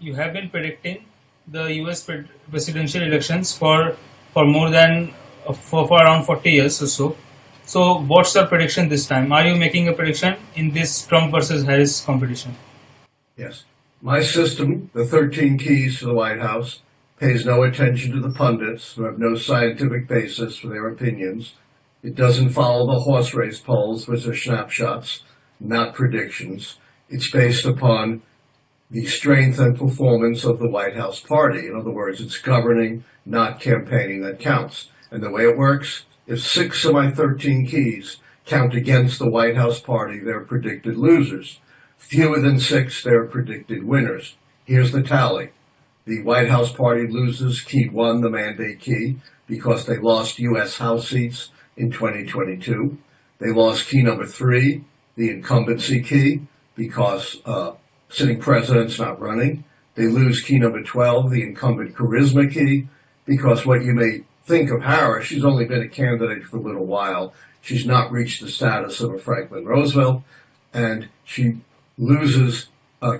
you have been predicting the U.S. presidential elections for more than for around 40 years or so. So, what's your prediction this time? Are you making a prediction in this Trump versus Harris competition? Yes. My system, the 13 keys to the White House, pays no attention to the pundits who have no scientific basis for their opinions. It doesn't follow the horse race polls, which are snapshots, not predictions. It's based upon the strength and performance of the White House party. In other words, it's governing, not campaigning, that counts. And the way it works, if 6 of my 13 keys count against the White House party, they're predicted losers. Fewer than 6, they're predicted winners. Here's the tally. The White House party loses key 1, the mandate key, because they lost U.S. House seats in 2022. They lost key number 3, the incumbency key, because sitting president's not running. They lose key number 12, the incumbent charisma key, because what you may think of Harris, she's only been a candidate for a little while. She's not reached the status of a Franklin Roosevelt, and she loses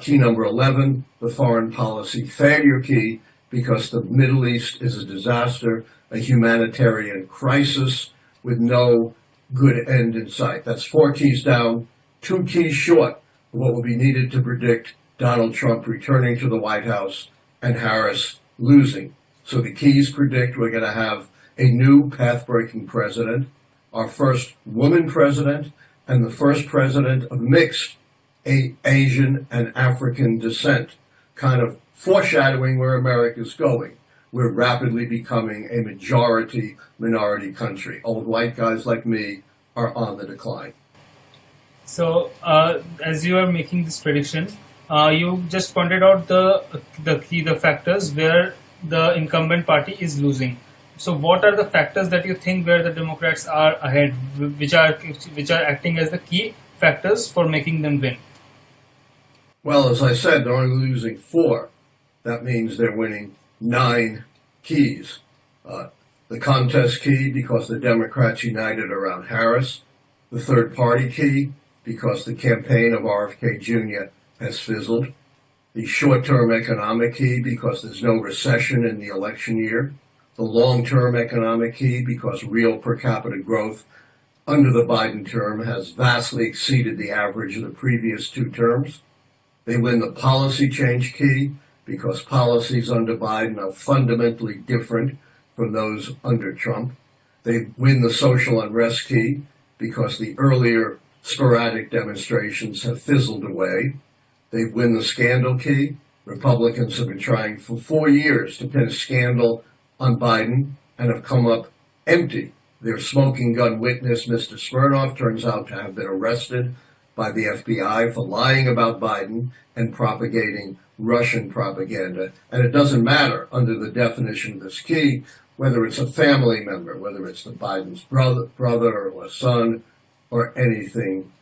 key number 11, the foreign policy failure key, because the Middle East is a disaster, a humanitarian crisis with no good end in sight. That's 4 keys down, 2 keys short of what will be needed to predict Donald Trump returning to the White House and Harris losing. So the keys predict we're going to have a new path-breaking president, our first woman president, and the first president of mixed Asian and African descent, kind of foreshadowing where America's going. We're rapidly becoming a majority-minority country. Old white guys like me are on the decline. So, as you are making this prediction, you just pointed out the factors where the incumbent party is losing. So, what are the factors that you think where the Democrats are ahead, which are acting as the key factors for making them win? Well, as I said, they're only losing 4. That means they're winning 9 keys. The contest key, because the Democrats united around Harris. The third party key, because the campaign of RFK Jr. has fizzled. The short-term economic key, because there's no recession in the election year. The long-term economic key, because real per capita growth under the Biden term has vastly exceeded the average of the previous 2 terms. They win the policy change key, because policies under Biden are fundamentally different from those under Trump. They win the social unrest key, because the earlier sporadic demonstrations have fizzled away. They win the scandal key. Republicans have been trying for 4 years to pin a scandal on Biden and have come up empty. Their smoking gun witness, Mr. Smirnoff, turns out to have been arrested by the FBI for lying about Biden and propagating Russian propaganda. And it doesn't matter under the definition of this key whether it's a family member, whether it's the Biden's brother or son or anything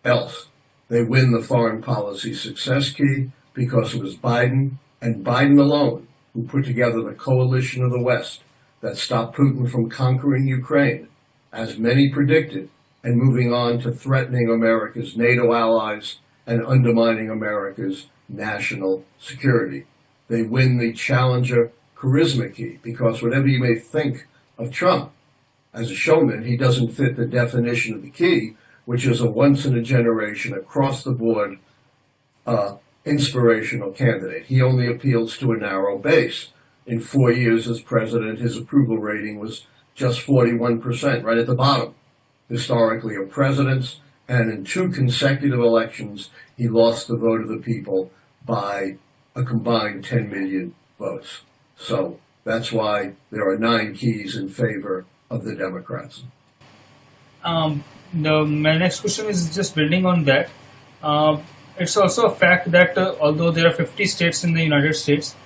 else. They win the foreign policy success key because it was Biden and Biden alone who put together the coalition of the West that stopped Putin from conquering Ukraine, as many predicted, and moving on to threatening America's NATO allies and undermining America's national security. They win the challenger charisma key because whatever you may think of Trump as a showman, he doesn't fit the definition of the key, which is a once-in-a-generation, across-the-board inspirational candidate. He only appeals to a narrow base. In 4 years as president, his approval rating was just 41%, right at the bottom, historically, of presidents. And in 2 consecutive elections, he lost the vote of the people by a combined 10 million votes. So that's why there are 9 keys in favor of the Democrats. My next question is just building on that. It's also a fact that although there are 50 states in the United States,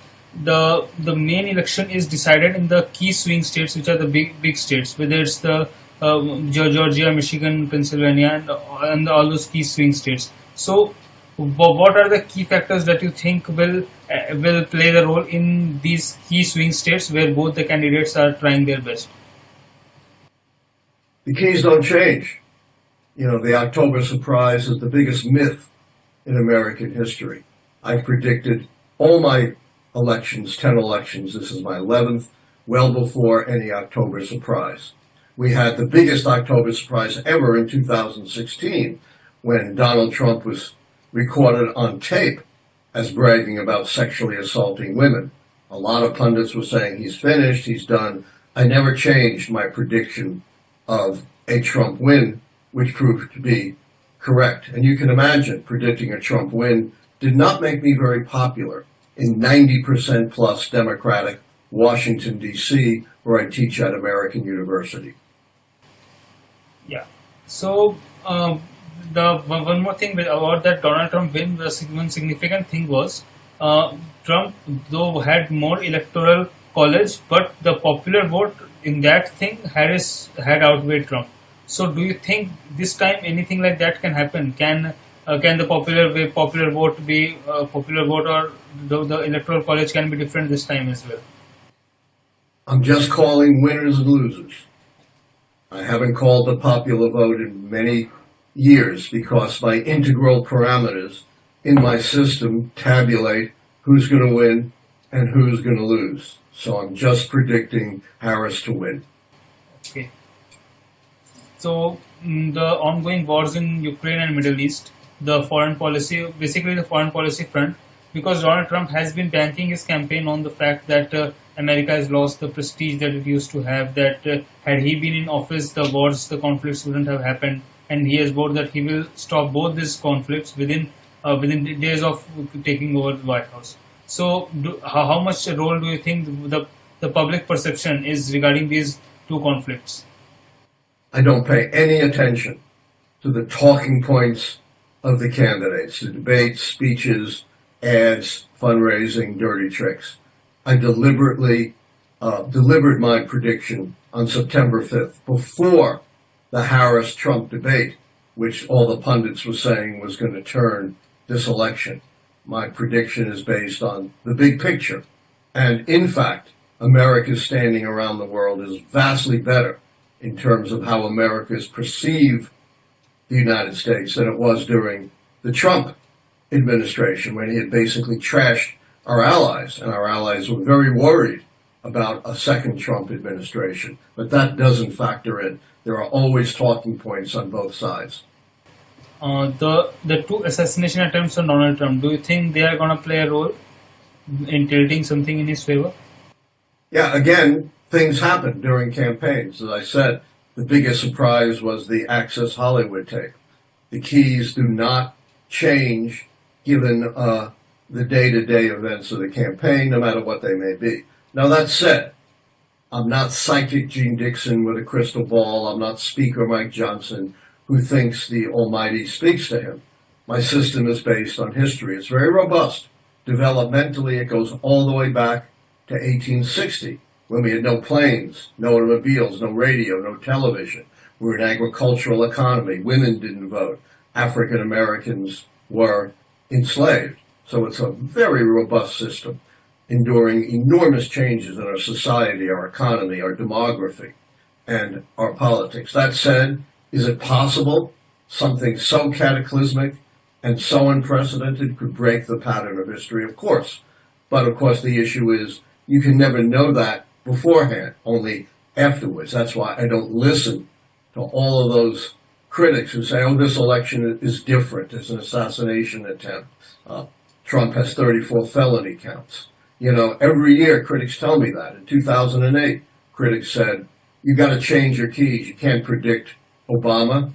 the main election is decided in the key swing states, which are the big states, whether it's the Georgia, Michigan, Pennsylvania, and all those key swing states. So, what are the key factors that you think will play the role in these key swing states where both the candidates are trying their best? The keys don't change. You know, the October surprise is the biggest myth in American history. I've predicted all my elections, 10 elections, this is my 11th, well before any October surprise. We had the biggest October surprise ever in 2016 when Donald Trump was recorded on tape as bragging about sexually assaulting women. A lot of pundits were saying he's finished, he's done. I never changed my prediction of a Trump win, which proved to be correct. And you can imagine predicting a Trump win did not make me very popular in 90% plus Democratic Washington, D.C., where I teach at American University. Yeah. So the one more thing about that Donald Trump win, the one significant thing was Trump though had more electoral college, but the popular vote in that thing Harris had outweighed Trump. So do you think this time anything like that can happen? Can the popular vote be popular vote, or the electoral college can be different this time as well? I'm just calling winners and losers. I haven't called the popular vote in many years because my integral parameters in my system tabulate who's going to win and who's going to lose. So I'm just predicting Harris to win. Okay. So the ongoing wars in Ukraine and Middle East, the foreign policy, basically the foreign policy front, because Donald Trump has been banking his campaign on the fact that America has lost the prestige that it used to have, that had he been in office, the wars, the conflicts wouldn't have happened, and he has vowed that he will stop both these conflicts within days of taking over the White House. So how much role do you think the public perception is regarding these two conflicts? I don't pay any attention to the talking points of the candidates, the debates, speeches, ads, fundraising, dirty tricks. I deliberately delivered my prediction on September 5th, before the Harris-Trump debate, which all the pundits were saying was going to turn this election. My prediction is based on the big picture. And in fact, America's standing around the world is vastly better in terms of how Americans perceive the United States than it was during the Trump administration, when he had basically trashed our allies, and our allies were very worried about a second Trump administration. But that doesn't factor in. There are always talking points on both sides. The two assassination attempts on Donald Trump, do you think they are going to play a role in tilting something in his favor? Yeah, again, things happen during campaigns. As I said, the biggest surprise was the Access Hollywood tape. The keys do not change given the day-to-day events of the campaign, no matter what they may be. Now, that said, I'm not psychic Gene Dixon with a crystal ball. I'm not Speaker Mike Johnson, who thinks the Almighty speaks to him. My system is based on history. It's very robust. Developmentally, it goes all the way back to 1860, when we had no planes, no automobiles, no radio, no television. We were an agricultural economy. Women didn't vote. African Americans were enslaved. So it's a very robust system, enduring enormous changes in our society, our economy, our demography, and our politics. That said, is it possible something so cataclysmic and so unprecedented could break the pattern of history? Of course. But of course the issue is you can never know that beforehand, only afterwards. That's why I don't listen to all of those critics who say, oh, this election is different. It's an assassination attempt. Trump has 34 felony counts. You know, every year critics tell me that. In 2008, critics said, you got to change your keys. You can't predict Obama.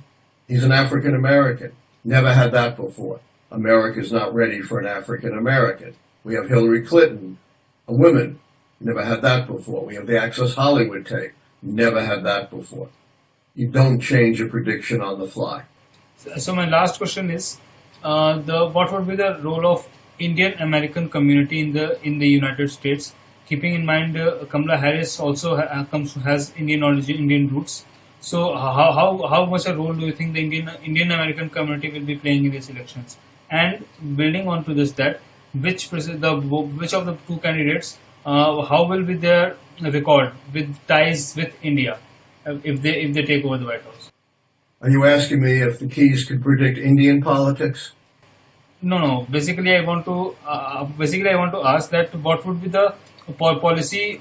He's an African American. Never had that before. America's not ready for an African American. We have Hillary Clinton, a woman. Never had that before. We have the Access Hollywood tape. Never had that before. You don't change a prediction on the fly. So my last question is, what would be the role of Indian American community in the United States, keeping in mind Kamala Harris also has Indian origin, Indian roots. So how much a role do you think the Indian American community will be playing in these elections? And building on to this, that which of the two candidates, how will be their record with ties with India if they take over the White House? Are you asking me if the keys could predict Indian politics? No. Basically, I want to ask that what would be the policy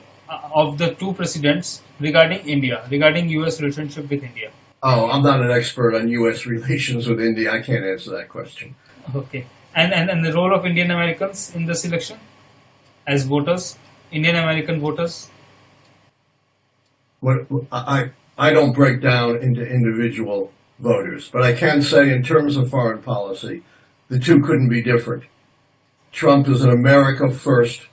of the two presidents regarding India, regarding U.S. relationship with India. Oh, I'm not an expert on U.S. relations with India. I can't answer that question. Okay. And the role of Indian Americans in this election as voters, Indian American voters. What I don't break down into individual voters, but I can say in terms of foreign policy, the two couldn't be different. Trump is an America first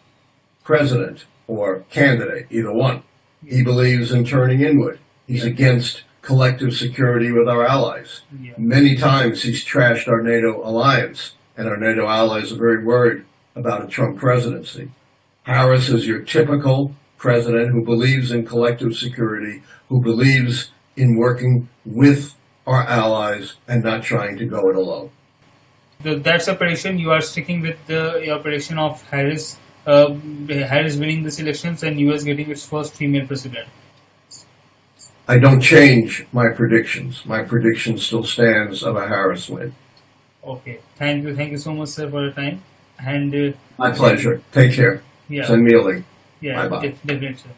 president or candidate, either one. He believes in turning inward. He's against collective security with our allies. Yeah. Many times he's trashed our NATO alliance, and our NATO allies are very worried about a Trump presidency. Harris is your typical president who believes in collective security, who believes in working with our allies and not trying to go it alone. That's a prediction. You are sticking with your prediction of Harris, Harris winning this elections and US getting its first female president. I don't change my predictions. My prediction still stands of a Harris win. Okay. Thank you so much, sir, for your time. And My pleasure. Take care. yeah, Send me a link. yeah, Bye-bye. definitely, sir.